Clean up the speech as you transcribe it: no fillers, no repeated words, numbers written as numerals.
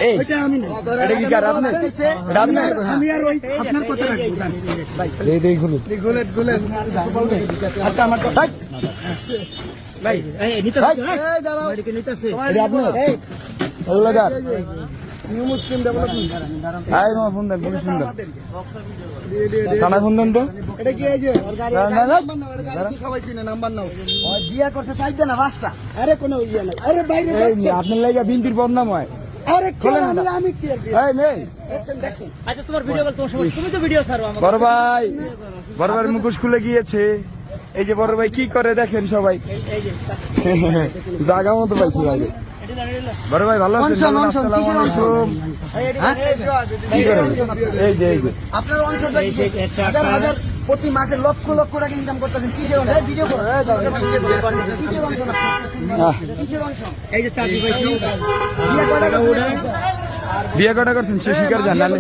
এই আমি না এটা কি কার আপনি আমি আর ওই আপনার কথা রাখবো ভাই এই গুলেট আচ্ছা আমার তো ভাই এই নিতে এই দাঁড়াও এদিকে নিতেছে এটা আপনি এই ওগুলা কার নিউ মুসলিম ডেভেলপমেন্ট আই নো ফোন দেন পুলিশ ফোন দেন থানা ফোন দেন তো এটা কি এই যে ওর গাড়ি গাড়ি সবাই চিনে নাম্বার নাও ও বিয়া করতে চাইছে না পাঁচটা আরে কোন ইয়া নাই আরে বাইরে আপনার লাগা বিনপির বদনাম হয় আরে কোন আমি কি এই নেই আচ্ছা তোমার ভিডিও কল তোমার সময় তুমি তো ভিডিও ছাড়ো আমার বড় ভাই মুখোশ খুলে গিয়েছে এই যে বড় ভাই কি করে দেখেন সবাই জায়গা মতো পাইছি ভাই বড় ভাই ভালো আছেন এই যে আপনার অঞ্চল হাজার প্রতি মাসে লক্ষ লক্ষ টাকা ইনকাম করতেছেন কিসের অংশ ভিডিও করো কিসের অংশ কিসের অংশ এই যে চাকরি পাইছি বিয়ে কটা করছেন সে শিকার জানালে